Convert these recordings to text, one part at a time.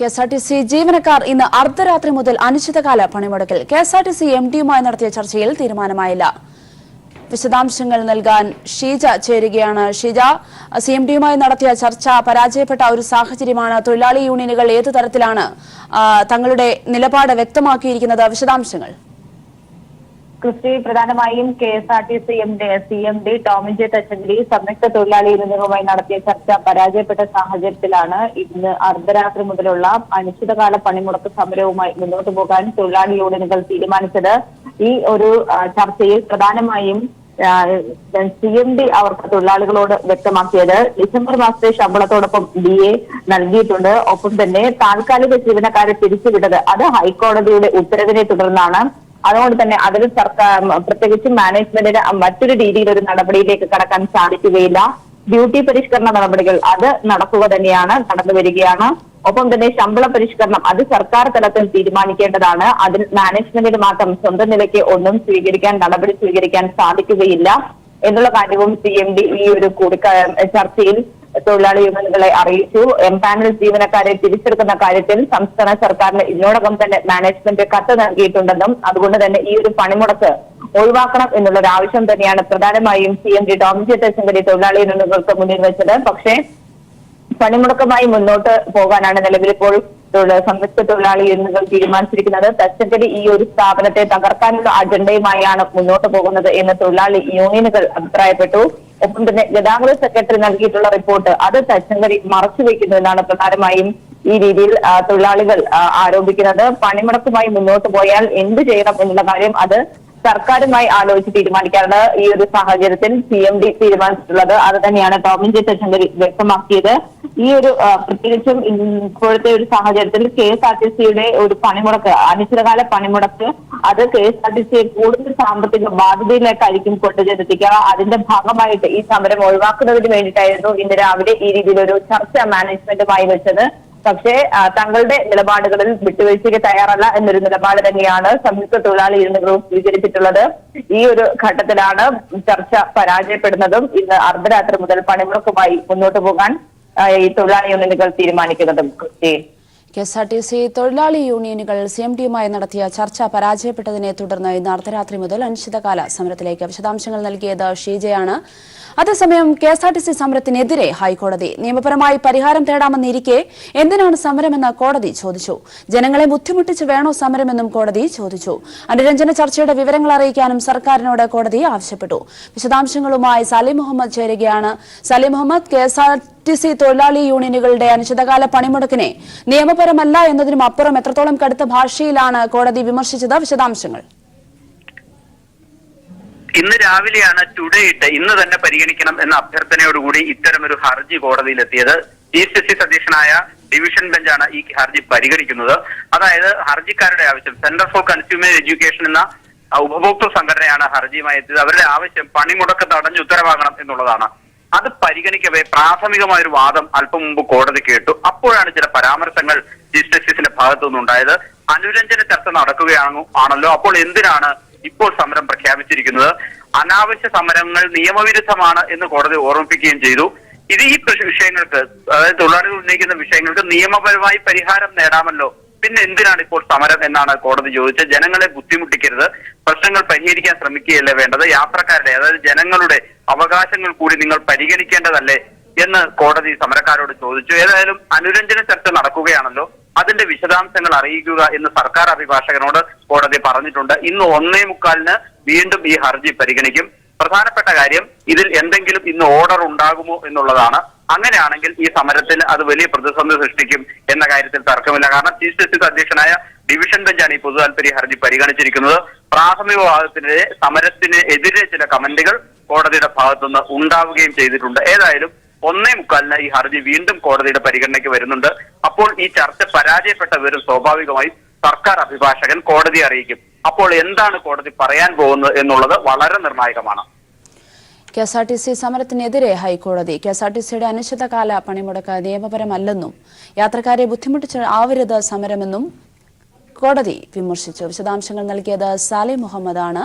KSRTC ജീവനക്കാർ ഇന്ന് അർദ്ധരാത്രി മുതൽ അനിശ്ചിതകാല പണിമുടക്കിൽ. കെഎസ്ആർടിസി എംഡിയുമായി നടത്തിയ ചർച്ചയിൽ തീരുമാനമായില്ല. വിശദാംശങ്ങൾ നൽകാൻ ഷീജ ചേരുകയാണ്. ഷീജ, സിഎംഡിയുമായി നടത്തിയ ചർച്ച പരാജയപ്പെട്ട ഒരു സാഹചര്യമാണ്. തൊഴിലാളി യൂണിയനുകൾ ഏതു തരത്തിലാണ് തങ്ങളുടെ നിലപാട് വ്യക്തമാക്കിയിരിക്കുന്നത്? വിശദാംശങ്ങൾ. ക്രിസ്റ്റി, പ്രധാനമായും KSRTC CMD Tomin J Thachankary സംയുക്ത തൊഴിലാളി യൂണിയനുകളുമായി നടത്തിയ ചർച്ച പരാജയപ്പെട്ട സാഹചര്യത്തിലാണ് ഇന്ന് അർദ്ധരാത്രി മുതലുള്ള അനിശ്ചിതകാല പണിമുടക്ക് സമരവുമായി മുന്നോട്ട് പോകാൻ തൊഴിലാളി യൂണിയനുകൾ തീരുമാനിച്ചത്. ഈ ഒരു ചർച്ചയിൽ പ്രധാനമായും സിഎംഡി അവർക്ക് തൊഴിലാളികളോട് വ്യക്തമാക്കിയത് ഡിസംബർ മാസത്തെ ശമ്പളത്തോടൊപ്പം DA നൽകിയിട്ടുണ്ട്. ഒപ്പം തന്നെ താൽക്കാലിക ജീവനക്കാരെ പിരിച്ചുവിട്ടത് അത് ഹൈക്കോടതിയുടെ ഉത്തരവിനെ തുടർന്നാണ്. അതുകൊണ്ട് തന്നെ അതിൽ സർക്കാർ പ്രത്യേകിച്ചും മാനേജ്മെന്റിന് മറ്റൊരു രീതിയിൽ ഒരു നടപടിയിലേക്ക് കടക്കാൻ സാധിക്കുകയില്ല. ഡ്യൂട്ടി പരിഷ്കരണ നടപടികൾ അത് നടക്കുക തന്നെയാണ്, നടന്നു വരികയാണ്. ഒപ്പം തന്നെ ശമ്പള പരിഷ്കരണം അത് സർക്കാർ തലത്തിൽ തീരുമാനിക്കേണ്ടതാണ്. അതിൽ മാനേജ്മെന്റിന് മാത്രം സ്വന്തം നിലയ്ക്ക് ഒന്നും നടപടി സ്വീകരിക്കാൻ സാധിക്കുകയില്ല എന്നുള്ള കാര്യവും CMD ഈ ഒരു ചർച്ചയിൽ തൊഴിലാളി യൂണിയനുകളെ അറിയിച്ചു. എംപാനൽ ജീവനക്കാരെ തിരിച്ചെടുക്കുന്ന കാര്യത്തിൽ സംസ്ഥാന സർക്കാരിന് ഇതിനോടകം തന്നെ മാനേജ്മെന്റ് കത്ത് നൽകിയിട്ടുണ്ടെന്നും അതുകൊണ്ട് തന്നെ ഈ ഒരു പണിമുടക്ക് ഒഴിവാക്കണം എന്നുള്ള ഒരു ആവശ്യം തന്നെയാണ് പ്രധാനമായും CMD ടോമിൻ ജെ തച്ചങ്കരി തൊഴിലാളി യൂണിയനുകൾക്ക് മുന്നിൽ വെച്ചത്. പക്ഷേ പണിമുടക്കുമായി മുന്നോട്ട് പോകാനാണ് നിലവിലിപ്പോൾ സംയുക്ത തൊഴിലാളി യൂണിയനുകൾ തീരുമാനിച്ചിരിക്കുന്നത്. തച്ചങ്കരി ഈ ഒരു സ്ഥാപനത്തെ തകർക്കാനുള്ള അജണ്ടയുമായാണ് മുന്നോട്ട് പോകുന്നത് എന്ന് തൊഴിലാളി യൂണിയനുകൾ അഭിപ്രായപ്പെട്ടു. ഒപ്പം തന്നെ ഗതാഗത സെക്രട്ടറി നൽകിയിട്ടുള്ള റിപ്പോർട്ട് അത് തച്ചങ്കരി മറച്ചുവെക്കുന്നു എന്നാണ് പ്രധാനമായും ഈ രീതിയിൽ തൊഴിലാളികൾ ആരോപിക്കുന്നത്. പണിമുടക്കുമായി മുന്നോട്ട് പോയാൽ എന്ത് ചെയ്യണം എന്നുള്ള കാര്യം അത് സർക്കാരുമായി ആലോചിച്ച് തീരുമാനിക്കാറുണ്ട്. ഈ ഒരു സാഹചര്യത്തിൽ CMD തീരുമാനിച്ചിട്ടുള്ളത് അത് തന്നെയാണ് ടോമിൻ ജെ തച്ചങ്കരി വ്യക്തമാക്കിയത്. ഈ ഒരു പ്രത്യേകിച്ചും ഇപ്പോഴത്തെ ഒരു സാഹചര്യത്തിൽ KSRTCയുടെ ഒരു പണിമുടക്ക്, അനിശ്ചിതകാല പണിമുടക്ക് അത് KSRTCയെ കൂടുതൽ സാമ്പത്തിക ബാധ്യതയിലേക്കായിരിക്കും കൊണ്ടുചെന്നെത്തിക്കുക. അതിന്റെ ഭാഗമായിട്ട് ഈ സമരം ഒഴിവാക്കുന്നതിന് വേണ്ടിയിട്ടായിരുന്നു ഇന്ന് രാവിലെ ഈ രീതിയിലൊരു ചർച്ച മാനേജ്മെന്റുമായി വെച്ചത്. പക്ഷേ തങ്ങളുടെ നിലപാടുകളിൽ വിട്ടുവീഴ്ചയ്ക്ക് തയ്യാറല്ല എന്നൊരു നിലപാട് തന്നെയാണ് സംയുക്ത തൊഴിലാളി യൂണിയനുകളും സ്വീകരിച്ചിട്ടുള്ളത്. ഈ ഒരു ഘട്ടത്തിലാണ് ചർച്ച പരാജയപ്പെടുന്നതും ഇന്ന് അർദ്ധരാത്രി മുതൽ പണിമുടക്കുമായി മുന്നോട്ട് പോകാൻ ഈ തൊഴിലാളി യൂണിയനുകൾ തീരുമാനിക്കുന്നതും. കെഎസ്ആർടിസി തൊഴിലാളി യൂണിയനുകൾ CMDയുമായി നടത്തിയ ചർച്ച പരാജയപ്പെട്ടതിനെ തുടർന്ന് ഇന്ന് അർദ്ധരാത്രി മുതൽ അനിശ്ചിതകാല സമരത്തിലേക്ക്. വിശദാംശങ്ങൾ നൽകിയത് ഷീജയാണ്. അതേസമയം KSRTC സമരത്തിനെതിരെ ഹൈക്കോടതി. നിയമപരമായി പരിഹാരം തേടാമെന്നിരിക്കെ എന്തിനാണ് സമരമെന്ന് കോടതി ചോദിച്ചു. ജനങ്ങളെ ബുദ്ധിമുട്ടിച്ച് വേണോ സമരമെന്നും കോടതി ചോദിച്ചു. അനുരഞ്ജന ചർച്ചയുടെ വിവരങ്ങൾ അറിയിക്കാനും സർക്കാരിനോട് കോടതി ആവശ്യപ്പെട്ടു. വിശദാംശങ്ങളുമായി സലീം മുഹമ്മദ് ചേരുകയാണ്. സലീം മുഹമ്മദ്, KSRTC തൊഴിലാളി യൂണിയനുകളുടെ അനിശ്ചിതകാല പണിമുടക്കിനെ നിയമപരമല്ല എന്നതിനും അപ്പുറം എത്രത്തോളം കടുത്ത ഭാഷയിലാണ് കോടതി വിമർശിച്ചത്? വിശദാംശങ്ങൾ. ഇന്ന് രാവിലെയാണ് ടുഡേ ഇന്ന് തന്നെ പരിഗണിക്കണം എന്ന അഭ്യർത്ഥനയോടുകൂടി ഇത്തരമൊരു ഹർജി കോടതിയിലെത്തിയത്. ചീഫ് ജസ്റ്റിസ് അധ്യക്ഷനായ ഡിവിഷൻ ബെഞ്ചാണ് ഈ ഹർജി പരിഗണിക്കുന്നത്. അതായത് ഹർജിക്കാരുടെ ആവശ്യം, സെന്റർ ഫോർ കൺസ്യൂമർ എഡ്യൂക്കേഷൻ എന്ന ഉപഭോക്തൃ സംഘടനയാണ് ഹർജിയുമായി എത്തിയത്. അവരുടെ ആവശ്യം പണിമുടക്ക് തടഞ്ഞ് ഉത്തരവാകണം എന്നുള്ളതാണ്. അത് പരിഗണിക്കവേ പ്രാഥമികമായ ഒരു വാദം അല്പം മുമ്പ് കോടതി കേട്ടു. അപ്പോഴാണ് ചില പരാമർശങ്ങൾ ചീഫ് ജസ്റ്റിസിന്റെ ഭാഗത്തുനിന്നുണ്ടായത്. അനുരഞ്ജന ചർച്ച നടക്കുകയാണല്ലോ, അപ്പോൾ എന്തിനാണ് ഇപ്പോൾ സമരം പ്രഖ്യാപിച്ചിരിക്കുന്നത്? അനാവശ്യ സമരങ്ങൾ നിയമവിരുദ്ധമാണ് എന്ന് കോടതി ഓർമ്മിപ്പിക്കുകയും ചെയ്തു. ഇത് ഈ വിഷയങ്ങൾക്ക്, അതായത് തൊഴിലാളികൾ ഉന്നയിക്കുന്ന വിഷയങ്ങൾക്ക് നിയമപരമായി പരിഹാരം നേടാമല്ലോ, പിന്നെ എന്തിനാണ് ഇപ്പോൾ സമരം എന്നാണ് കോടതി ചോദിച്ചത്. ജനങ്ങളെ ബുദ്ധിമുട്ടിക്കരുത്, പ്രശ്നങ്ങൾ പരിഹരിക്കാൻ ശ്രമിക്കുകയല്ലേ വേണ്ടത്, യാത്രക്കാരുടെ അതായത് ജനങ്ങളുടെ അവകാശങ്ങൾ കൂടി നിങ്ങൾ പരിഗണിക്കേണ്ടതല്ലേ എന്ന് കോടതി സമരക്കാരോട് ചോദിച്ചു. ഏതായാലും അനുരഞ്ജന ചർച്ച നടക്കുകയാണല്ലോ, അതിന്റെ വിശദാംശങ്ങൾ അറിയിക്കുക എന്ന് സർക്കാർ അഭിഭാഷകനോട് കോടതി പറഞ്ഞിട്ടുണ്ട്. ഇന്ന് 1:45 വീണ്ടും ഈ ഹർജി പരിഗണിക്കും. പ്രധാനപ്പെട്ട കാര്യം ഇതിൽ എന്തെങ്കിലും ഇന്ന് ഓർഡർ ഉണ്ടാകുമോ എന്നുള്ളതാണ്. അങ്ങനെയാണെങ്കിൽ ഈ സമരത്തിൽ അത് വലിയ പ്രതിസന്ധി സൃഷ്ടിക്കും എന്ന കാര്യത്തിൽ തർക്കമില്ല. കാരണം ചീഫ് ജസ്റ്റിസ് അധ്യക്ഷനായ ഡിവിഷൻ ബെഞ്ചാണ് ഈ പൊതു താൽപര്യ ഹർജി പരിഗണിച്ചിരിക്കുന്നത്. പ്രാഥമിക വാദത്തിനെതിരെ സമരത്തിന് എതിരെ ചില കമന്റുകൾ കോടതിയുടെ ഭാഗത്തുനിന്ന് ഉണ്ടാവുകയും ചെയ്തിട്ടുണ്ട്. ഏതായാലും 1:45 ഈ ഹർജി വീണ്ടും കോടതിയുടെ പരിഗണനയ്ക്ക് വരുന്നുണ്ട്. അപ്പോൾ ഈ ചർച്ച പരാജയപ്പെട്ട വിവരം സ്വാഭാവികമായും സർക്കാർ അഭിഭാഷകൻ കോടതിയെ അറിയിക്കും. അപ്പോൾ എന്താണ് കോടതി പറയാൻ പോകുന്നത് എന്നുള്ളത് വളരെ നിർണായകമാണ്. KSRTC സമരത്തിനെതിരെ ഹൈക്കോടതി. KSRTCയുടെ അനിശ്ചിതകാല പണിമുടക്ക് നിയമപരമല്ലെന്നും യാത്രക്കാരെ ബുദ്ധിമുട്ടിച്ച് ആവരുത് സമരമെന്നും കോടതി വിമർശിച്ചു. വിശദാംശങ്ങൾ നൽകിയത് സലീം മുഹമ്മദാണ്.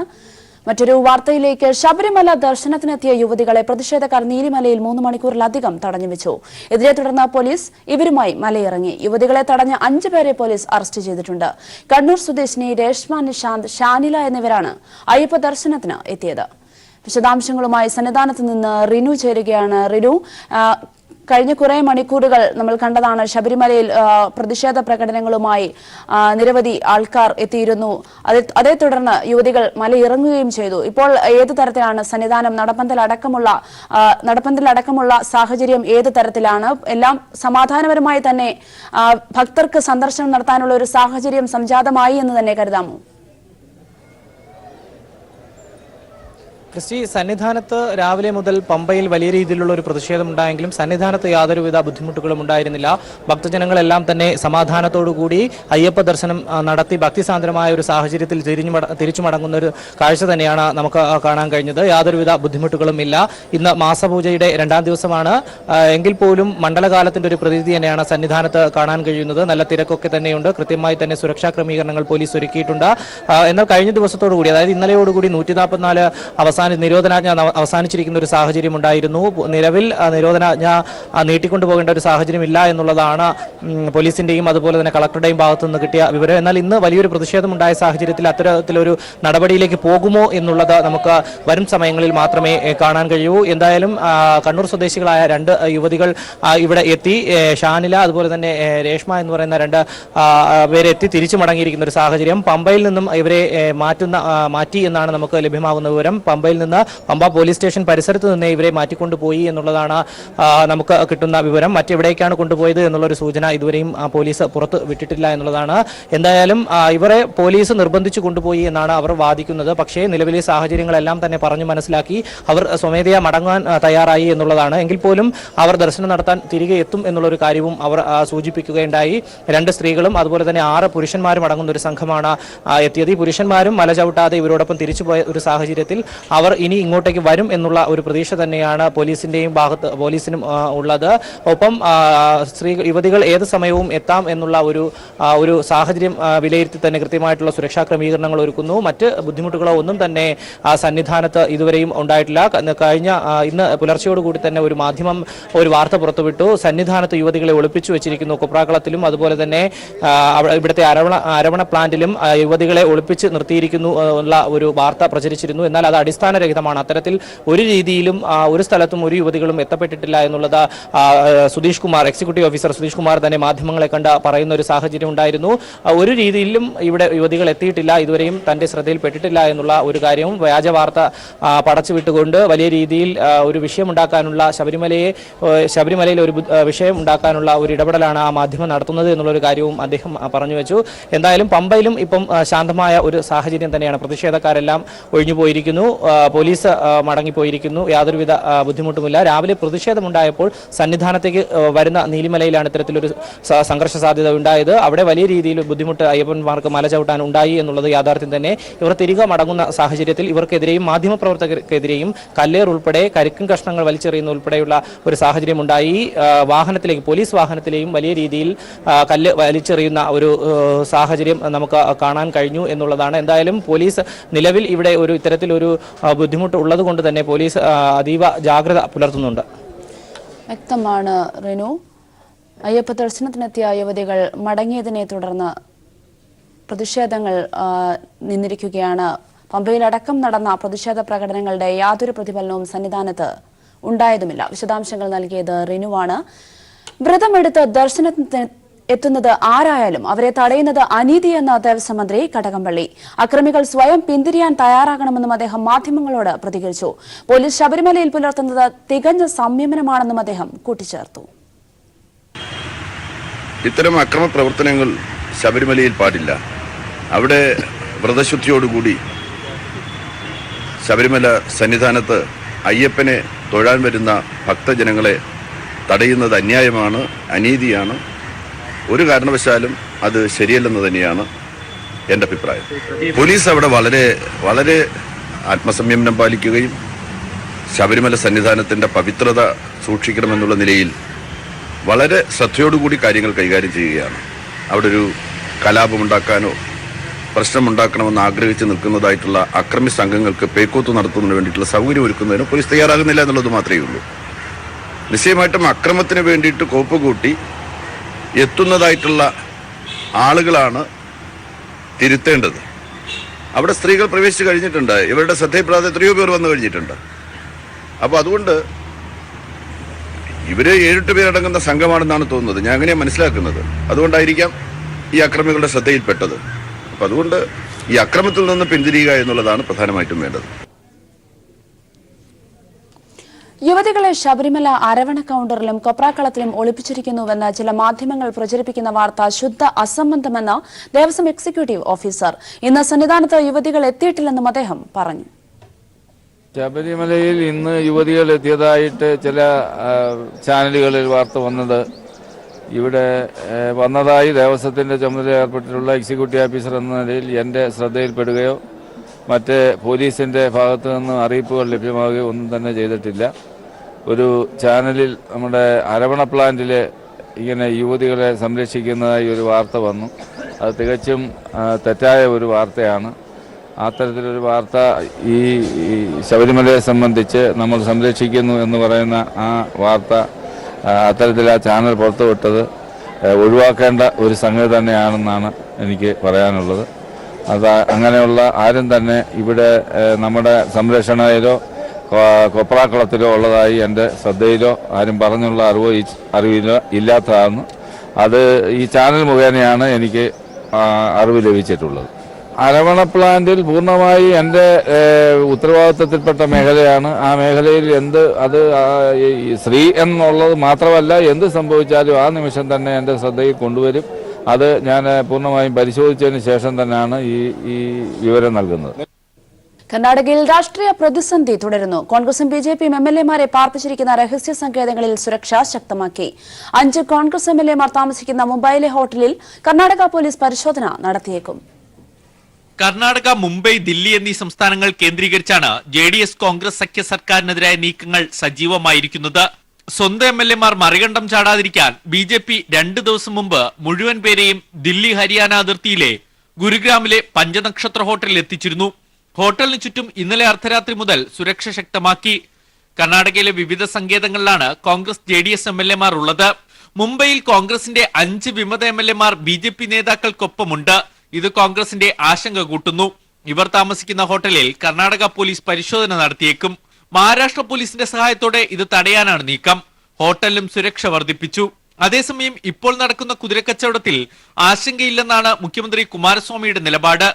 മറ്റൊരു വാർത്തയിലേക്ക്. ശബരിമല ദർശനത്തിനെത്തിയ യുവതികളെ പ്രതിഷേധക്കാർ നീലിമലയിൽ 3 മണിക്കൂറിലധികം തടഞ്ഞുവെച്ചു. ഇതിനെ തുടർന്ന് പോലീസ് ഇവരുമായി മലയിറങ്ങി. യുവതികളെ തടഞ്ഞ 5 പേരെ പോലീസ് അറസ്റ്റ് ചെയ്തിട്ടുണ്ട്. കണ്ണൂർ സ്വദേശിനി രേഷ്മ, നിശാന്ത്, ഷാനില എന്നിവരാണ് അയ്യപ്പ ദർശനത്തിന് എത്തിയത്. വിശദാംശങ്ങളുമായി സന്നിധാനത്ത് നിന്ന് റിനു ചേരുകയാണ്. റിനു, കഴിഞ്ഞ കുറെ മണിക്കൂറുകൾ നമ്മൾ കണ്ടതാണ് ശബരിമലയിൽ പ്രതിഷേധ പ്രകടനങ്ങളുമായി നിരവധി ആൾക്കാർ എത്തിയിരുന്നു. അതേ തുടർന്ന് യുവതികൾ മലയിറങ്ങുകയും ചെയ്തു. ഇപ്പോൾ ഏത് തരത്തിലാണ് സന്നിധാനം നടപ്പന്തലടക്കമുള്ള സാഹചര്യം ഏത് തരത്തിലാണ്? എല്ലാം സമാധാനപരമായി തന്നെ ഭക്തർക്ക് സന്ദർശനം നടത്താനുള്ള ഒരു സാഹചര്യം സംജാതമായി എന്ന് തന്നെ കരുതാമോ? ക്രിസ്റ്റി, സന്നിധാനത്ത് രാവിലെ മുതൽ പമ്പയിൽ വലിയ രീതിയിലുള്ള ഒരു പ്രതിഷേധം ഉണ്ടായെങ്കിലും സന്നിധാനത്ത് യാതൊരുവിധ ബുദ്ധിമുട്ടുകളും ഉണ്ടായിരുന്നില്ല. ഭക്തജനങ്ങളെല്ലാം തന്നെ സമാധാനത്തോടുകൂടി അയ്യപ്പ ദർശനം നടത്തി ഭക്തിസാന്ദ്രമായ ഒരു സാഹചര്യത്തിൽ തിരിച്ചു മടങ്ങുന്ന ഒരു കാഴ്ച തന്നെയാണ് നമുക്ക് കാണാൻ കഴിഞ്ഞത്. യാതൊരുവിധ ബുദ്ധിമുട്ടുകളും ഇല്ല. ഇന്ന് മാസപൂജയുടെ 2ാം ദിവസമാണ്. എങ്കിൽ പോലും മണ്ഡലകാലത്തിന്റെ ഒരു പ്രതീതി തന്നെയാണ് സന്നിധാനത്ത് കാണാൻ കഴിയുന്നത്. നല്ല തിരക്കൊക്കെ തന്നെയുണ്ട്. കൃത്യമായി തന്നെ സുരക്ഷാ ക്രമീകരണങ്ങൾ പോലീസ് ഒരുക്കിയിട്ടുണ്ട്. എന്നാൽ കഴിഞ്ഞ ദിവസത്തോടുകൂടി, അതായത് ഇന്നലെയോടുകൂടി 144 നിരോധനാജ്ഞ അവസാനിച്ചിരിക്കുന്ന ഒരു സാഹചര്യം ഉണ്ടായിരുന്നു. നിലവിൽ നിരോധനാജ്ഞ നീട്ടിക്കൊണ്ടുപോകേണ്ട ഒരു സാഹചര്യം ഇല്ല എന്നുള്ളതാണ് പോലീസിന്റെയും അതുപോലെ തന്നെ കളക്ടറുടെയും ഭാഗത്തു നിന്ന് കിട്ടിയ വിവരം. എന്നാൽ ഇന്ന് വലിയൊരു പ്രതിഷേധമുണ്ടായ സാഹചര്യത്തിൽ അത്തരത്തിലൊരു നടപടിയിലേക്ക് പോകുമോ എന്നുള്ളത് നമുക്ക് വരും സമയങ്ങളിൽ മാത്രമേ കാണാൻ കഴിയൂ. എന്തായാലും കണ്ണൂർ സ്വദേശികളായ 2 യുവതികൾ ഇവിടെ എത്തി. ഷാനില അതുപോലെ തന്നെ രേഷ്മ എന്ന് പറയുന്ന 2 പേരെത്തി തിരിച്ചു മടങ്ങിയിരിക്കുന്ന ഒരു സാഹചര്യം. പമ്പയിൽ നിന്നും ഇവരെ മാറ്റി എന്നാണ് നമുക്ക് ലഭ്യമാകുന്ന വിവരം. പമ്പയിൽ നിന്ന് പമ്പ പോലീസ് സ്റ്റേഷൻ പരിസരത്ത് നിന്ന് ഇവരെ മാറ്റിക്കൊണ്ടുപോയി എന്നുള്ളതാണ് നമുക്ക് കിട്ടുന്ന വിവരം. മറ്റെവിടേക്കാണ് കൊണ്ടുപോയത് എന്നുള്ളൊരു സൂചന ഇതുവരെയും പോലീസ് പുറത്ത് വിട്ടിട്ടില്ല എന്നുള്ളതാണ്. എന്തായാലും ഇവരെ പോലീസ് നിർബന്ധിച്ചു കൊണ്ടുപോയി എന്നാണ് അവർ വാദിക്കുന്നത്. പക്ഷേ നിലവിലെ സാഹചര്യങ്ങളെല്ലാം തന്നെ പറഞ്ഞു മനസ്സിലാക്കി അവർ സ്വമേധയാ മടങ്ങാൻ തയ്യാറായി എന്നുള്ളതാണ്. എങ്കിൽ പോലും അവർ ദർശനം നടത്താൻ തിരികെ എത്തും എന്നുള്ളൊരു കാര്യവും അവർ സൂചിപ്പിക്കുകയുണ്ടായി. 2 സ്ത്രീകളും അതുപോലെ തന്നെ 6 പുരുഷന്മാരും അടങ്ങുന്ന ഒരു സംഘമാണ് എത്തിയത്. ഈ പുരുഷന്മാരും മല ചവിട്ടാതെ ഇവരോടൊപ്പം തിരിച്ചുപോയ ഒരു സാഹചര്യത്തിൽ അവർ ഇനി ഇങ്ങോട്ടേക്ക് വരും എന്നുള്ള ഒരു പ്രതീക്ഷ തന്നെയാണ് പോലീസിനും ഉള്ളത്. ഒപ്പം യുവതികൾ ഏത് സമയവും എത്താം എന്നുള്ള ഒരു സാഹചര്യം വിലയിരുത്തി തന്നെ കൃത്യമായിട്ടുള്ള സുരക്ഷാ ക്രമീകരണങ്ങൾ ഒരുക്കുന്നു. മറ്റ് ബുദ്ധിമുട്ടുകളോ ഒന്നും തന്നെ സന്നിധാനത്ത് ഇതുവരെയും ഉണ്ടായിട്ടില്ല. ഇന്ന് പുലർച്ചയോടുകൂടി തന്നെ ഒരു മാധ്യമം ഒരു വാർത്ത പുറത്തുവിട്ടു. സന്നിധാനത്ത് യുവതികളെ ഒളിപ്പിച്ചു വെച്ചിരിക്കുന്നു. കുപ്രാക്കളത്തിലും അതുപോലെ തന്നെ ഇവിടുത്തെ അരവണ പ്ലാന്റിലും യുവതികളെ ഒളിപ്പിച്ച് നിർത്തിയിരിക്കുന്നു ഉള്ള ഒരു വാർത്ത പ്രചരിച്ചിരുന്നു. എന്നാൽ അത് അടിസ്ഥാനരഹിതമാണ്. അത്തരത്തിൽ ഒരു രീതിയിലും ഒരു സ്ഥലത്തും ഒരു യുവതികളും എത്തപ്പെട്ടിട്ടില്ല എന്നുള്ളത് സുധീഷ് കുമാർ, എക്സിക്യൂട്ടീവ് ഓഫീസർ സുധീഷ് കുമാർ തന്നെ മാധ്യമങ്ങളെ കണ്ട് പറയുന്ന ഒരു സാഹചര്യം ഉണ്ടായിരുന്നു. ഒരു രീതിയിലും ഇവിടെ യുവതികൾ എത്തിയിട്ടില്ല, ഇതുവരെയും തന്റെ ശ്രദ്ധയിൽപ്പെട്ടിട്ടില്ല എന്നുള്ള ഒരു കാര്യവും വ്യാജ വാർത്ത പടച്ചുവിട്ടുകൊണ്ട് വലിയ രീതിയിൽ ഒരു വിഷയമുണ്ടാക്കാനുള്ള ശബരിമലയിൽ ഒരു വിഷയം ഉണ്ടാക്കാനുള്ള ഒരു ഇടപെടലാണ് ആ മാധ്യമം നടത്തുന്നത് എന്നുള്ളൊരു കാര്യവും അദ്ദേഹം പറഞ്ഞു വെച്ചു. എന്തായാലും പമ്പയിലും ഇപ്പം ശാന്തമായ ഒരു സാഹചര്യം തന്നെയാണ്. പ്രതിഷേധക്കാരെല്ലാം ഒഴിഞ്ഞുപോയിരിക്കുന്നു. പോലീസ് മടങ്ങിപ്പോയിരിക്കുന്നു. യാതൊരുവിധ ബുദ്ധിമുട്ടുമില്ല. രാവിലെ പ്രതിഷേധമുണ്ടായപ്പോൾ സന്നിധാനത്തേക്ക് വരുന്ന നീലിമലയിലാണ് ഇത്തരത്തിലൊരു സംഘർഷ സാധ്യത ഉണ്ടായത്. അവിടെ വലിയ രീതിയിൽ ബുദ്ധിമുട്ട് അയ്യപ്പന്മാർക്ക് മല ചവിട്ടാൻ ഉണ്ടായി എന്നുള്ളത് യാഥാർത്ഥ്യം തന്നെ. ഇവർ തിരികെ മടങ്ങുന്ന സാഹചര്യത്തിൽ ഇവർക്കെതിരെയും മാധ്യമപ്രവർത്തകർക്കെതിരെയും കല്ലേർ ഉൾപ്പെടെ കരിക്കും കഷ്ണങ്ങൾ വലിച്ചെറിയുന്ന ഉൾപ്പെടെയുള്ള ഒരു സാഹചര്യം ഉണ്ടായി. പോലീസ് വാഹനത്തിലെയും വലിയ രീതിയിൽ കല്ല് വലിച്ചെറിയുന്ന ഒരു സാഹചര്യം നമുക്ക് കാണാൻ കഴിഞ്ഞു എന്നുള്ളതാണ്. എന്തായാലും പോലീസ് നിലവിൽ ഇവിടെ ഇത്തരത്തിലൊരു ബുദ്ധിമുട്ട് ഉള്ളത് കൊണ്ട് തന്നെ പോലീസ് അതീവ ജാഗ്രത പുലർത്തുന്നുണ്ട്. വ്യക്തമാണ് റിനു. അയ്യപ്പ ദർശനത്തിനെത്തിയ യുവതികൾ മടങ്ങിയതിനെ തുടർന്ന് പ്രതിഷേധങ്ങൾ നിന്നിരിക്കുകയാണ്. പമ്പയിലടക്കം നടന്ന പ്രതിഷേധ പ്രകടനങ്ങളുടെ യാതൊരു പ്രതിഫലനവും സന്നിധാനത്ത് ഉണ്ടായതുമില്ല. വിശദാംശങ്ങൾ നൽകിയത് റിനുവാണ്. വ്രതമെടുത്ത് ദർശനത്തിന് എത്തുന്നത് ആരായാലും അവരെ തടയുന്നത് അനീതിയെന്ന ദേവസ്വം മന്ത്രി കടകംപള്ളി. അക്രമികൾ സ്വയം പിന്തിരിയാൻ തയ്യാറാകണമെന്നും അദ്ദേഹം മാധ്യമങ്ങളോട് പ്രതികരിച്ചു. പോലീസ് ശബരിമലയിൽ പുലർത്തുന്നത് തികഞ്ഞ സംയമനമാണെന്നും അദ്ദേഹം കൂട്ടിച്ചേർത്തു. ഇത്തരം അക്രമ പ്രവർത്തനങ്ങൾ ശബരിമലയിൽ പാടില്ല. അവിടെ വ്രതശുദ്ധിയോടുകൂടി ശബരിമല സന്നിധാനത്ത് അയ്യപ്പനെ തൊഴാൻ വരുന്ന ഭക്തജനങ്ങളെ തടയുന്നത് അന്യായമാണ്, അനീതിയാണ്. ഒരു കാരണവശാലും അത് ശരിയല്ലെന്ന് തന്നെയാണ് എൻ്റെ അഭിപ്രായം. പോലീസ് അവിടെ വളരെ വളരെ ആത്മസംയമനം പാലിക്കുകയും ശബരിമല സന്നിധാനത്തിൻ്റെ പവിത്രത സൂക്ഷിക്കണമെന്നുള്ള നിലയിൽ വളരെ ശ്രദ്ധയോടുകൂടി കാര്യങ്ങൾ കൈകാര്യം ചെയ്യുകയാണ്. അവിടെ ഒരു കലാപമുണ്ടാക്കാനോ പ്രശ്നമുണ്ടാക്കണമെന്ന് ആഗ്രഹിച്ച് നിൽക്കുന്നതായിട്ടുള്ള അക്രമി സംഘങ്ങൾക്ക് പേക്കൂത്ത് നടത്തുന്നതിന് വേണ്ടിയിട്ടുള്ള സൗകര്യം ഒരുക്കുന്നതിന് പോലീസ് തയ്യാറാകുന്നില്ല എന്നുള്ളത് മാത്രമേ ഉള്ളൂ. നിശ്ചയമായിട്ടും അക്രമത്തിന് വേണ്ടിയിട്ട് കോപ്പ് കൂട്ടി എത്തുന്നതായിട്ടുള്ള ആളുകളാണ് തിരുത്തേണ്ടത്. അവിടെ സ്ത്രീകൾ പ്രവേശിച്ച് കഴിഞ്ഞിട്ടുണ്ട്. ഇവരുടെ ശ്രദ്ധയിൽപ്പെടാതെ എത്രയോ പേർ വന്നു കഴിഞ്ഞിട്ടുണ്ട്. അപ്പോൾ അതുകൊണ്ട് ഇവര് 7-8 പേരടങ്ങുന്ന സംഘമാണെന്നാണ് തോന്നുന്നത്. ഞാൻ അങ്ങനെയാണ് മനസ്സിലാക്കുന്നത്. അതുകൊണ്ടായിരിക്കാം ഈ അക്രമികളുടെ ശ്രദ്ധയിൽപ്പെട്ടത്. അപ്പം അതുകൊണ്ട് ഈ അക്രമത്തിൽ നിന്ന് പിന്തിരിയുക എന്നുള്ളതാണ് പ്രധാനമായിട്ടും വേണ്ടത്. യുവതികളെ ശബരിമല അരവണ കൌണ്ടറിലും കൊപ്രാക്കളത്തിലും ഒളിപ്പിച്ചിരിക്കുന്നുവെന്ന് ചില മാധ്യമങ്ങൾ പ്രചരിപ്പിക്കുന്ന വാർത്ത ശുദ്ധ അസംബന്ധമെന്ന് ദേവസ്വം എക്സിക്യൂട്ടീവ് ഓഫീസർ. ഇന്ന് സന്നിധാനത്ത് യുവതികൾ എത്തിയിട്ടില്ലെന്നും അദ്ദേഹം പറഞ്ഞു. ശബരിമലയിൽ ഇന്ന് യുവതികൾ എത്തിയതായിട്ട് ചില ചാനലുകളിൽ വാർത്ത വന്നത് ഇവിടെ വന്നതായി ദേവസ്വത്തിന്റെ ചുമതല ഏർപ്പെട്ടിട്ടുള്ള എക്സിക്യൂട്ടീവ് ഓഫീസർ എന്ന നിലയിൽ എൻ്റെ ശ്രദ്ധയിൽപ്പെടുകയോ മറ്റ് പോലീസിന്റെ ഭാഗത്തു നിന്ന് അറിയിപ്പുകൾ ലഭ്യമാവുകയോ ഒന്നും തന്നെ ചെയ്തിട്ടില്ല. ഒരു ചാനലിൽ നമ്മുടെ അരവണ പ്ലാന്റിൽ ഇങ്ങനെ യുവതികളെ സംരക്ഷിക്കുന്നതായി ഒരു വാർത്ത വന്നു. അത് തികച്ചും തെറ്റായ ഒരു വാർത്തയാണ്. അത്തരത്തിലൊരു വാർത്ത ഈ ശബരിമലയെ സംബന്ധിച്ച് നമ്മൾ സംരക്ഷിക്കുന്നു എന്ന് പറയുന്ന ആ വാർത്ത അത്തരത്തിൽ ആ ചാനൽ പുറത്തുവിട്ടത് ഒഴിവാക്കേണ്ട ഒരു സംഗതി തന്നെയാണെന്നാണ് എനിക്ക് പറയാനുള്ളത്. അത് അങ്ങനെയുള്ള ആരും തന്നെ ഇവിടെ നമ്മുടെ സംരക്ഷണയിലോ കൊപ്രാക്കളത്തിലോ ഉള്ളതായി എൻ്റെ ശ്രദ്ധയിലോ ആരും പറഞ്ഞുള്ള അറിവിലോ ഇല്ലാത്തതാണ്. അത് ഈ ചാനൽ മുഖേനയാണ് എനിക്ക് അറിവ് ലഭിച്ചിട്ടുള്ളത്. അരവണ പ്ലാന്റിൽ പൂർണ്ണമായി എൻ്റെ ഉത്തരവാദിത്വത്തിൽപ്പെട്ട മേഖലയാണ്. ആ മേഖലയിൽ അത് സ്ത്രീ എന്നുള്ളത് മാത്രമല്ല, എന്ത് സംഭവിച്ചാലും ആ നിമിഷം തന്നെ എൻ്റെ ശ്രദ്ധയിൽ കൊണ്ടുവരും. അത് ഞാൻ പൂർണ്ണമായും പരിശോധിച്ചതിന് ശേഷം തന്നെയാണ് ഈ വിവരം നൽകുന്നത്. കർണാടകയിൽ രാഷ്ട്രീയ പ്രതിസന്ധി തുടരുന്നു. കോൺഗ്രസും ബിജെപിയും എംഎൽഎമാരെ പാർപ്പിച്ചിരിക്കുന്ന രഹസ്യ സങ്കേതങ്ങളിൽ സുരക്ഷ ശക്തമാക്കി. 5 കോൺഗ്രസ് എംഎൽഎമാർ താമസിക്കുന്ന മുംബൈയിലെ ഹോട്ടലിൽ കർണാടക പോലീസ് പരിശോധന നടത്തിയേക്കും. കർണാടക, മുംബൈ, ദില്ലി എന്നീ സംസ്ഥാനങ്ങൾ കേന്ദ്രീകരിച്ചാണ് ജെഡിഎസ് കോൺഗ്രസ് സഖ്യ സർക്കാരിനെതിരായ നീക്കങ്ങൾ സജീവമായിരിക്കുന്നത്. സ്വന്തം എംഎൽഎമാർ മറികണ്ഠം ചാടാതിരിക്കാൻ ബിജെപി 2 ദിവസം മുമ്പ് മുഴുവൻ പേരെയും ദില്ലി ഹരിയാന അതിർത്തിയിലെ ഗുരുഗ്രാമിലെ പഞ്ചനക്ഷത്ര ഹോട്ടലിൽ എത്തിച്ചിരുന്നു. ഹോട്ടലിന് ചുറ്റും ഇന്നലെ അർദ്ധരാത്രി മുതൽ സുരക്ഷ ശക്തമാക്കി. കർണാടകയിലെ വിവിധ സങ്കേതങ്ങളിലാണ് കോൺഗ്രസ് ജെഡിഎസ് എംഎൽഎമാർ ഉള്ളത്. മുംബൈയിൽ കോൺഗ്രസിന്റെ 5 വിമത എംഎൽഎമാർ ബിജെപി നേതാക്കൾക്കൊപ്പമുണ്ട്. ഇത് കോൺഗ്രസിന്റെ ആശങ്ക കൂട്ടുന്നു. ഇവർ താമസിക്കുന്ന ഹോട്ടലിൽ കർണാടക പോലീസ് പരിശോധന നടത്തിയേക്കും. മഹാരാഷ്ട്ര പോലീസിന്റെ സഹായത്തോടെ ഇത് തടയാനാണ് നീക്കം. ഹോട്ടലിലും സുരക്ഷ വർദ്ധിപ്പിച്ചു. അതേസമയം ഇപ്പോൾ നടക്കുന്ന കുതിരക്കച്ചവടത്തിൽ ആശങ്കയില്ലെന്നാണ് മുഖ്യമന്ത്രി കുമാരസ്വാമിയുടെ നിലപാട്.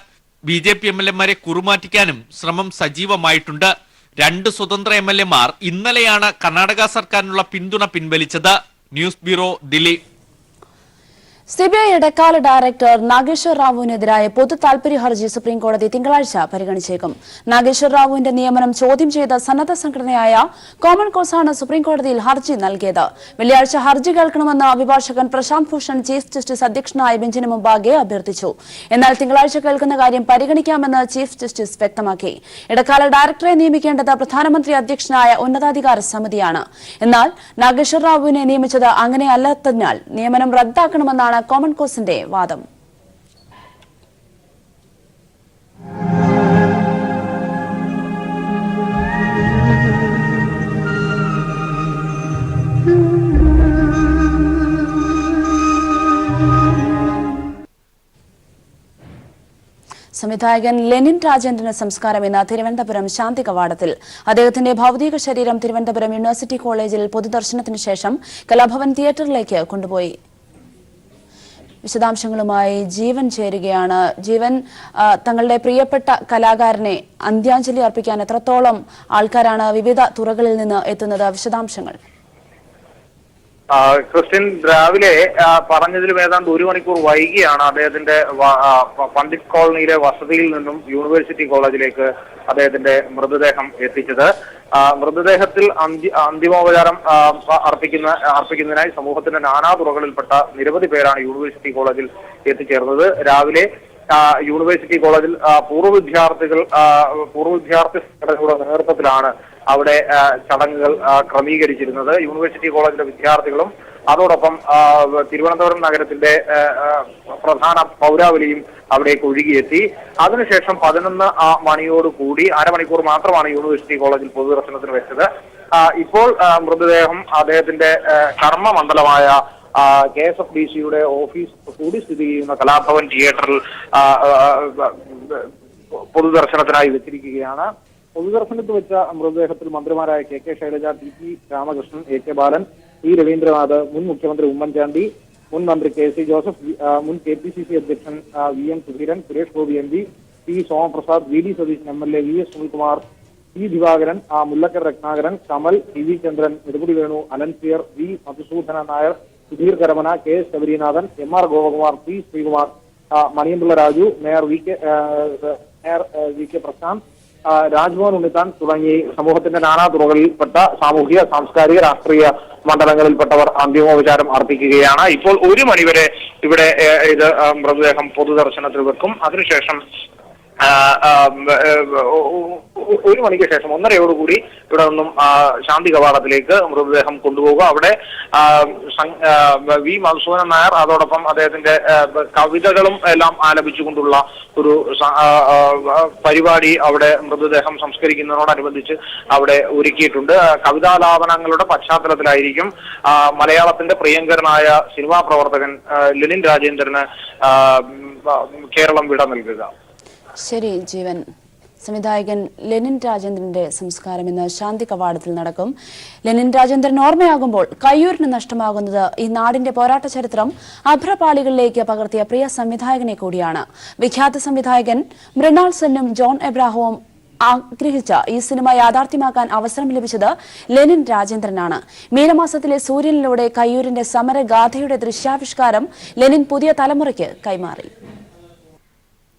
ബിജെപി എംഎൽഎമാരെ കുറുമാറ്റിക്കാനും ശ്രമം സജീവമായിട്ടുണ്ട്. 2 സ്വതന്ത്ര എംഎൽഎമാർ ഇന്നലെയാണ് കർണാടക സർക്കാരിനുള്ള പിന്തുണ പിൻവലിച്ചത്. News bureau, Delhi. സിബിഐ ഇടക്കാല ഡയറക്ടർ നാഗേശ്വർ റാവുവിനെതിരായ പൊതു താൽപര്യ ഹർജി സുപ്രീംകോടതി തിങ്കളാഴ്ച പരിഗണിച്ചേക്കും. നാഗേശ്വർ റാവുവിന്റെ നിയമനം ചോദ്യം ചെയ്ത സന്നദ്ധ സംഘടനയായ കോമൺ കോസാണ് സുപ്രീംകോടതിയിൽ ഹർജി നൽകിയത്. വെള്ളിയാഴ്ച ഹർജി കേൾക്കണമെന്ന് അഭിഭാഷകൻ പ്രശാന്ത് ഭൂഷൺ ചീഫ് ജസ്റ്റിസ് അധ്യക്ഷനായ ബെഞ്ചിന് മുമ്പാകെ അഭ്യർത്ഥിച്ചു. എന്നാൽ തിങ്കളാഴ്ച കേൾക്കുന്ന കാര്യം പരിഗണിക്കാമെന്ന് ചീഫ് ജസ്റ്റിസ് വ്യക്തമാക്കി. ഇടക്കാല ഡയറക്ടറെ നിയമിക്കേണ്ടത് പ്രധാനമന്ത്രി അധ്യക്ഷനായ ഉന്നതാധികാര സമിതിയാണ്. എന്നാൽ നാഗേശ്വർ റാവുവിനെ നിയമിച്ചത് അങ്ങനെയല്ലാത്തതിനാൽ നിയമനം റദ്ദാക്കണമെന്നാണ് കോമൺ കോസിന്റെ വാദം. സംവിധായകൻ ലെനിൻ രാജേന്ദ്രന്റെ സംസ്കാരം ഇന്ന് തിരുവനന്തപുരം ശാന്തി കവാടത്തിൽ. അദ്ദേഹത്തിന്റെ ഭൗതിക ശരീരം തിരുവനന്തപുരം യൂണിവേഴ്സിറ്റി കോളേജിൽ പൊതുദർശനത്തിനു ശേഷം കലാഭവൻ തിയേറ്ററിലേക്ക് കൊണ്ടുപോയി. വിശദാംശങ്ങളുമായി ജീവൻ ചേരുകയാണ്. ജീവൻ, തങ്ങളുടെ പ്രിയപ്പെട്ട കലാകാരനെ അന്ത്യാഞ്ജലി അർപ്പിക്കാൻ എത്രത്തോളം ആൾക്കാരാണ് വിവിധ തുറകളിൽ നിന്ന് എത്തുന്നത്? വിശദാംശങ്ങൾ. ക്രിസ്ത്യൻ രാവിലെ പറഞ്ഞതിലും ഏതാണ്ട് 1 മണിക്കൂർ വൈകിയാണ് അദ്ദേഹത്തിന്റെ പണ്ഡിറ്റ് കോളനിയിലെ വസതിയിൽ നിന്നും യൂണിവേഴ്സിറ്റി കോളേജിലേക്ക് അദ്ദേഹത്തിന്റെ മൃതദേഹം എത്തിച്ചത്. മൃതദേഹത്തിൽ അന്തിമോപചാരം അർപ്പിക്കുന്നതിനായി സമൂഹത്തിന്റെ നാനാ തുറകളിൽപ്പെട്ട നിരവധി പേരാണ് യൂണിവേഴ്സിറ്റി കോളേജിൽ എത്തിച്ചേർന്നത്. രാവിലെ യൂണിവേഴ്സിറ്റി കോളേജിൽ പൂർവ്വ വിദ്യാർത്ഥി സംഘടനയുടെ നേതൃത്വത്തിലാണ് അവിടെ ചടങ്ങുകൾ ക്രമീകരിച്ചിരുന്നത്. യൂണിവേഴ്സിറ്റി കോളേജിലെ വിദ്യാർത്ഥികളും അതോടൊപ്പം തിരുവനന്തപുരം നഗരത്തിന്റെ പ്രധാന പൗരാവലിയും അവിടേക്ക് ഒഴുകിയെത്തി. അതിനുശേഷം 11 മണിയോടുകൂടി അരമണിക്കൂർ മാത്രമാണ് യൂണിവേഴ്സിറ്റി കോളേജിൽ പൊതുദർശനത്തിന് വെച്ചത്. ഇപ്പോൾ മൃതദേഹം അദ്ദേഹത്തിന്റെ കർമ്മമണ്ഡലമായ KSFDCയുടെ ഓഫീസ് കൂടി സ്ഥിതി ചെയ്യുന്ന കലാഭവൻ തിയേറ്ററിൽ പൊതുദർശനത്തിനായി വെച്ചിരിക്കുകയാണ്. പൊതുദർശനത്തിൽ വെച്ച മൃതദേഹത്തിൽ മന്ത്രിമാരായ KK Shailaja, TP Ramakrishnan, AK ബാലൻ, P രവീന്ദ്രനാഥ്, മുൻ മുഖ്യമന്ത്രി ഉമ്മൻചാണ്ടി, മുൻ മന്ത്രി KC ജോസഫ്, മുൻ KPCC അധ്യക്ഷൻ VM Sudheeran, Suresh Gopi MP, P Somaprasad, VD Satheesan MLA, VS Sunilkumar, P Divakaran, Mullakkara Ratnakaran, Kamal, TV Chandran, Nedumudi Venu, Alencier, V Madhusoodana Nair, Sudheer Karamana, KS Sabarinathan, MR Gopakumar, P Sreekumar, Maniyanpilla Raju, mayor VK Prasanth, Rajbhavan Unnithan തുടങ്ങി സമൂഹത്തിന്റെ നാനാ തുറകളിൽപ്പെട്ട സാമൂഹിക, സാംസ്കാരിക, രാഷ്ട്രീയ മണ്ഡലങ്ങളിൽപ്പെട്ടവർ അന്തിമോപചാരം അർപ്പിക്കുകയാണ്. ഇപ്പോൾ 1 മണിവരെ ഇവിടെ ഇത് മൃതദേഹം പൊതുദർശനത്തിൽ വെക്കും. അതിനുശേഷം 1 മണിക്ക് ശേഷം 1:30യോടുകൂടി ഇവിടെ നിന്നും ശാന്തി കവാടത്തിലേക്ക് മൃതദേഹം കൊണ്ടുപോകുക. അവിടെ V മധുസൂദനൻ നായർ അതോടൊപ്പം അദ്ദേഹത്തിന്റെ കവിതകളും എല്ലാം ആലപിച്ചുകൊണ്ടുള്ള ഒരു പരിപാടി അവിടെ മൃതദേഹം സംസ്കരിക്കുന്നതിനോടനുബന്ധിച്ച് അവിടെ ഒരുക്കിയിട്ടുണ്ട്. കവിതാലാപനങ്ങളുടെ പശ്ചാത്തലത്തിലായിരിക്കും മലയാളത്തിന്റെ പ്രിയങ്കരനായ സിനിമാ പ്രവർത്തകൻ ലെനിൻ രാജേന്ദ്രന് കേരളം വിട നൽകുക. ശരി ജീവൻ. സംവിധായകൻ ലെനിൻ രാജേന്ദ്രന്റെ സംസ്കാരം ഇന്ന് ശാന്തി കവാടത്തിൽ നടക്കും. ലെനിൻ രാജേന്ദ്രൻ ഓർമ്മയാകുമ്പോൾ കയ്യൂരിന് നഷ്ടമാകുന്നത് ഈ നാടിന്റെ പോരാട്ട ചരിത്രം അഭ്രപാളികളിലേക്ക് പകർത്തിയ പ്രിയ സംവിധായകനെ കൂടിയാണ്. വിഖ്യാത സംവിധായകൻ മൃണാൾ സെന്നും ജോൺ എബ്രാഹവും ആഗ്രഹിച്ച ഈ സിനിമ യാഥാർത്ഥ്യമാക്കാൻ അവസരം ലഭിച്ചത് ലെനിൻ രാജേന്ദ്രനാണ്. മീനമാസത്തിലെ സൂര്യനിലൂടെ കയ്യൂരിന്റെ സമരഗാഥയുടെ ദൃശ്യാവിഷ്കാരം ലെനിൻ പുതിയ തലമുറയ്ക്ക് കൈമാറി.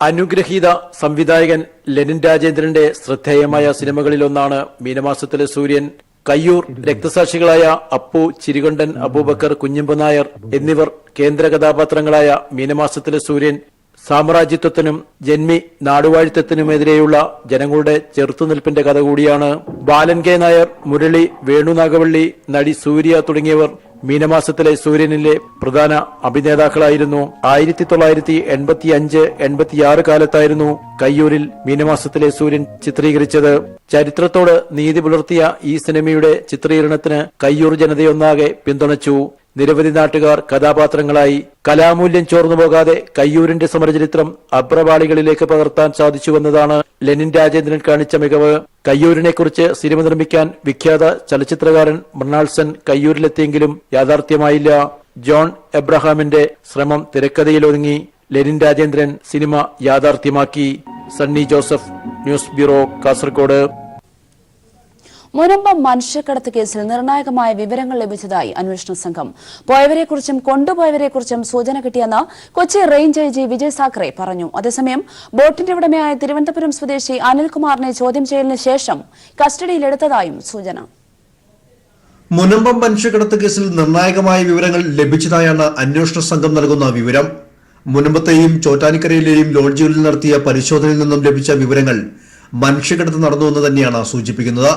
അനുഗ്രഹീത സംവിധായകൻ ലെനിൻ രാജേന്ദ്രന്റെ ശ്രദ്ധേയമായ സിനിമകളിലൊന്നാണ് മീനമാസത്തിലെ സൂര്യൻ. കയ്യൂർ രക്തസാക്ഷികളായ അപ്പു, ചിരികൊണ്ടൻ, അബൂബക്കർ, കുഞ്ഞിമ്പു നായർ എന്നിവർ കേന്ദ്ര കഥാപാത്രങ്ങളായ മീനമാസത്തിലെ സൂര്യൻ സാമ്രാജ്യത്വത്തിനും ജന്മി നാടുവാഴിത്തത്തിനുമെതിരെയുള്ള ജനങ്ങളുടെ ചെറുത്തുനിൽപ്പിന്റെ കഥ കൂടിയാണ്. ബാലൻ K നായർ, മുരളി, വേണുനാഗവള്ളി, നടി സൂര്യ തുടങ്ങിയവർ മീനമാസത്തിലെ സൂര്യനിലെ പ്രധാന അഭിനേതാക്കളായിരുന്നു. 1985-86 കാലത്തായിരുന്നു കയ്യൂരിൽ മീനമാസത്തിലെ സൂര്യൻ ചിത്രീകരിച്ചത്. ചരിത്രത്തോട് നീതി പുലർത്തിയ ഈ സിനിമയുടെ ചിത്രീകരണത്തിന് കയ്യൂർ ജനതയൊന്നാകെ പിന്തുണച്ചു. നിരവധി നാട്ടുകാർ കഥാപാത്രങ്ങളായി. കലാമൂല്യം ചോർന്നുപോകാതെ കയ്യൂരിന്റെ സമരചരിത്രം അഭ്രപാളികളിലേക്ക് പകർത്താൻ സാധിച്ചുവെന്നതാണ് ലെനിൻ രാജേന്ദ്രൻ കാണിച്ച മികവ്. കയ്യൂരിനെക്കുറിച്ച് സിനിമ നിർമ്മിക്കാൻ വിഖ്യാത ചലച്ചിത്രകാരൻ മൃണാൾ സെൻ കയ്യൂരിലെത്തിയെങ്കിലും യാഥാർത്ഥ്യമായില്ല. ജോൺ എബ്രഹാമിന്റെ ശ്രമം തിരക്കഥയിലൊതുങ്ങി. ലെനിൻ രാജേന്ദ്രൻ സിനിമ യാഥാർത്ഥ്യമാക്കി. Sunny Joseph, news bureau, Kasaragod. മുനമ്പം മനുഷ്യക്കടത്ത് കേസിൽ നിർണായകമായ വിവരങ്ങൾ ലഭിച്ചതായി അന്വേഷണ സംഘം. പോയവരെക്കുറിച്ചും കൊണ്ടുപോയവരെക്കുറിച്ചും സൂചന കിട്ടിയെന്ന് കൊച്ചി റേഞ്ച് IG വിജയ് സാഖറെ പറഞ്ഞു. അതേസമയം ബോട്ടിന്റെ ഉടമയായ തിരുവനന്തപുരം സ്വദേശി അനിൽകുമാറിനെ ചോദ്യം ചെയ്യലിന് ശേഷം കസ്റ്റഡിയിലെടുത്തതായും സൂചന. മുനമ്പം മനുഷ്യക്കടത്ത് കേസിൽ നിർണായകമായ വിവരങ്ങൾ ലഭിച്ചതായാണ് അന്വേഷണ സംഘം നൽകുന്ന വിവരം. മുനമ്പത്തെയും ചോറ്റാനിക്കരയിലെയും ലോഡ്ജുകളിൽ നടത്തിയ പരിശോധനയിൽ നിന്നും ലഭിച്ച വിവരങ്ങൾ മനുഷ്യക്കടത്ത് നടന്നുവെന്ന് തന്നെയാണ് സൂചിപ്പിക്കുന്നത്.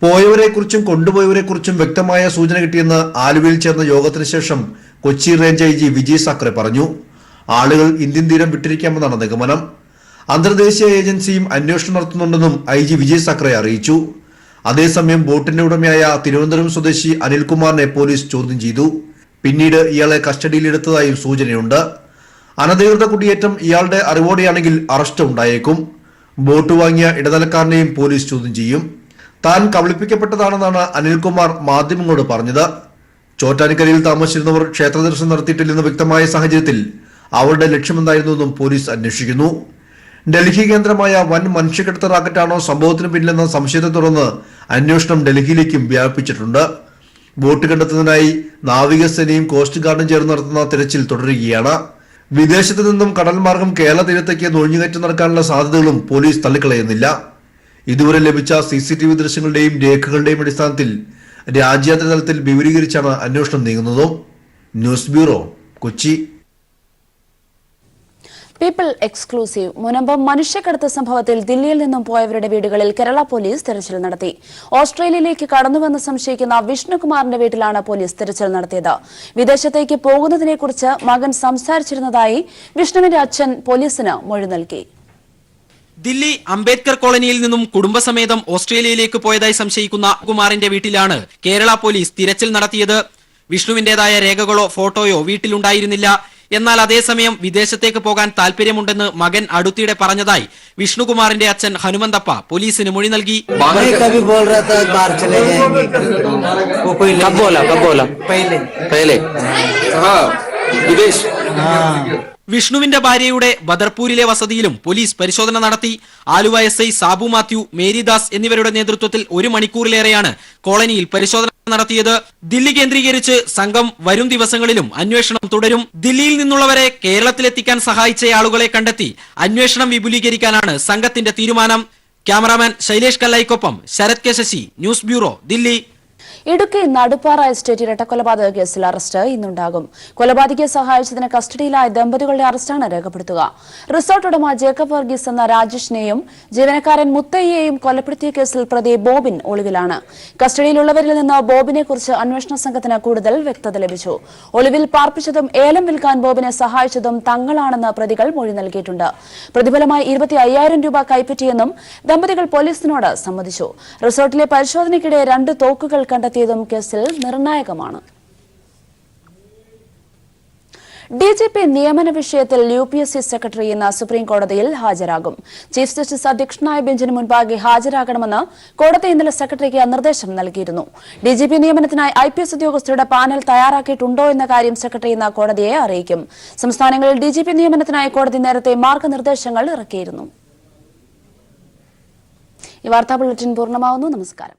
പോയവരെക്കുറിച്ചും കൊണ്ടുപോയവരെക്കുറിച്ചും വ്യക്തമായ സൂചന കിട്ടിയെന്ന് ആലുവയിൽ ചേർന്ന യോഗത്തിന് ശേഷം കൊച്ചി റേഞ്ച് IG വിജയ് സാഖറെ പറഞ്ഞു. ആളുകൾ ഇന്ത്യൻ തീരം വിട്ടിരിക്കാമെന്നാണ് നിഗമനം. അന്തർദേശീയ ഏജൻസിയും അന്വേഷണം നടത്തുന്നുണ്ടെന്നും IG വിജയ് സാഖറെ അറിയിച്ചു. അതേസമയം ബോട്ടിന്റെ ഉടമയായ തിരുവനന്തപുരം സ്വദേശി അനിൽകുമാറിനെ പോലീസ് ചോദ്യം ചെയ്തു. പിന്നീട് ഇയാളെ കസ്റ്റഡിയിലെടുത്തതായും സൂചനയുണ്ട്. അനധികൃത കുടിയേറ്റം ഇയാളുടെ അറിവോടെയാണെങ്കിൽ അറസ്റ്റ് ഉണ്ടായേക്കും. ബോട്ട് വാങ്ങിയ ഇടനിലക്കാരനെയും പോലീസ് ചോദ്യം ചെയ്യും. താൻ കബളിപ്പിക്കപ്പെട്ടതാണെന്നാണ് അനിൽകുമാർ മാധ്യമങ്ങളോട് പറഞ്ഞത്. ചോറ്റാനിക്കരയിൽ താമസിച്ചിരുന്നവർ ക്ഷേത്ര ദർശനം നടത്തിയിട്ടില്ലെന്ന് വ്യക്തമായ സാഹചര്യത്തിൽ അവരുടെ ലക്ഷ്യമെന്തായിരുന്നുവെന്നും പോലീസ് അന്വേഷിക്കുന്നു. ഡൽഹി കേന്ദ്രമായ വൻ മനുഷ്യക്കടത്ത് റാക്കറ്റാണോ സംഭവത്തിന് പിന്നിലെന്ന സംശയത്തെ തുടർന്ന് അന്വേഷണം ഡൽഹിയിലേക്കും വ്യാപിപ്പിച്ചിട്ടുണ്ട്. ബോട്ട് കണ്ടെത്തുന്നതിനായി നാവികസേനയും കോസ്റ്റ് ഗാർഡും ചേർന്ന് നടത്തുന്ന തിരച്ചിൽ തുടരുകയാണ്. വിദേശത്തു നിന്നും കടൽ മാർഗം കേരള തീരത്തേക്ക് നുഴഞ്ഞുകയറ്റം നടക്കാനുള്ള സാധ്യതകളും പോലീസ് തള്ളിക്കളയുന്നില്ല. ഇതുവരെ ലഭിച്ച CCTV ദൃശ്യങ്ങളുടെയും രേഖകളുടെയും അടിസ്ഥാനത്തിൽ രാജ്യാന്തര തലത്തിൽ വിപുലീകരിച്ചാണ് അന്വേഷണം നീങ്ങുന്നത്. News bureau, Kochi. People exclusive Munambam മനുഷ്യക്കടത്ത് സംഭവത്തിൽ ദില്ലിയിൽ നിന്നും പോയവരുടെ വീടുകളിൽ കേരള പോലീസ് തെരച്ചിൽ നടത്തി. ഓസ്ട്രേലിയയിലേക്ക് കടന്നുവെന്ന് സംശയിക്കുന്ന വിഷ്ണുകുമാറിന്റെ വീട്ടിലാണ് പോലീസ് തെരച്ചിൽ നടത്തിയത്. വിദേശത്തേക്ക് പോകുന്നതിനെക്കുറിച്ച് മകൻ സംസാരിച്ചിരുന്നതായി വിഷ്ണുവിന്റെ അച്ഛൻ പോലീസിന് മൊഴി നൽകി. ദില്ലി അംബേദ്കർ കോളനിയിൽ നിന്നും കുടുംബസമേതം ഓസ്ട്രേലിയയിലേക്ക് പോയതായി സംശയിക്കുന്ന കുമാറിന്റെ വീട്ടിലാണ് കേരള പോലീസ് തിരച്ചിൽ നടത്തിയത്. വിഷ്ണുവിന്റേതായ രേഖകളോ ഫോട്ടോയോ വീട്ടിലുണ്ടായിരുന്നില്ല. എന്നാൽ അതേസമയം വിദേശത്തേക്ക് പോകാൻ താല്പര്യമുണ്ടെന്ന് മകൻ അടുത്തിടെ പറഞ്ഞതായി വിഷ്ണുകുമാറിന്റെ അച്ഛൻ ഹനുമന്തപ്പ പോലീസിന് മൊഴി നൽകി. വിഷ്ണുവിന്റെ ഭാര്യയുടെ ബദർപൂരിലെ വസതിയിലും പോലീസ് പരിശോധന നടത്തി. ആലുവ SI സാബു മാത്യു, മേരിദാസ് എന്നിവരുടെ നേതൃത്വത്തിൽ 1 മണിക്കൂറിലേറെയാണ് കോളനിയിൽ പരിശോധന നടത്തിയത്. ദില്ലി കേന്ദ്രീകരിച്ച് സംഘം വരും ദിവസങ്ങളിലും അന്വേഷണം തുടരും. ദില്ലിയിൽ നിന്നുള്ളവരെ കേരളത്തിലെത്തിക്കാൻ സഹായിച്ചയാളുകളെ കണ്ടെത്തി അന്വേഷണം വിപുലീകരിക്കാനാണ് സംഘത്തിന്റെ തീരുമാനം. ക്യാമറാമാൻ ശൈലേഷ് കല്ലായിക്കൊപ്പം Sarath K Sasi, news bureau, Delhi. Idukki Naduppara estate ഇരട്ടക്കൊലപാതക കേസിൽ അറസ്റ്റ് ഇന്നുണ്ടാകും. കൊലപാതകയെ സഹായിച്ചതിന് കസ്റ്റഡിയിലായ ദമ്പതികളുടെ അറസ്റ്റാണ് രേഖപ്പെടുത്തുക. റിസോർട്ട് ഉടമ ജേക്കബ് വർഗീസ് എന്ന രാജേഷിനെയും ജീവനക്കാരൻ മുത്തയ്യെയും കൊലപ്പെടുത്തിയ കേസിൽ പ്രതി ബോബിൻ ഒളിവിലാണ്. കസ്റ്റഡിയിലുള്ളവരിൽ നിന്ന് ബോബിനെ കുറിച്ച് അന്വേഷണ സംഘത്തിന് കൂടുതൽ വ്യക്തത ലഭിച്ചു. ഒളിവിൽ പാർപ്പിച്ചതും ഏലം വിൽക്കാൻ ബോബിനെ സഹായിച്ചതും തങ്ങളാണെന്ന് പ്രതികൾ മൊഴി നൽകിയിട്ടുണ്ട്. പ്രതിഫലമായി 25,000 രൂപ കൈപ്പറ്റിയെന്നും ദമ്പതികൾ പോലീസിനോട് സമ്മതിച്ചു. റിസോർട്ടിലെ പരിശോധനയ്ക്കിടെ 2 തോക്കുകൾ കണ്ടെത്തിയതും കേസിൽ നിർണായകമാണ്. DGP നിയമന വിഷയത്തിൽ UPSC സെക്രട്ടറി ഇന്ന് സുപ്രീം കോടതിയിൽ ഹാജരാകും. ചീഫ് ജസ്റ്റിസ് അധ്യക്ഷനായ ബെഞ്ചിന് മുൻപാകെ ഹാജരാകണമെന്ന് കോടതി ഇന്നലെ സെക്രട്ടറിക്ക് നിർദ്ദേശം നൽകിയിരുന്നു. DGP നിയമനത്തിനായി IPS ഉദ്യോഗസ്ഥരുടെ പാനൽ തയ്യാറാക്കിയിട്ടുണ്ടോ എന്ന കാര്യം സെക്രട്ടറി ഇന്ന് കോടതിയെ അറിയിക്കും. സംസ്ഥാനങ്ങളിൽ DGP നിയമനത്തിനായി കോടതി നേരത്തെ മാർഗനിർദ്ദേശങ്ങൾ ഇറക്കിയിരുന്നു. ഈ വാർത്താ ബുള്ളറ്റിൻ പൂർണ്ണമാവുന്നു. നമസ്കാരം.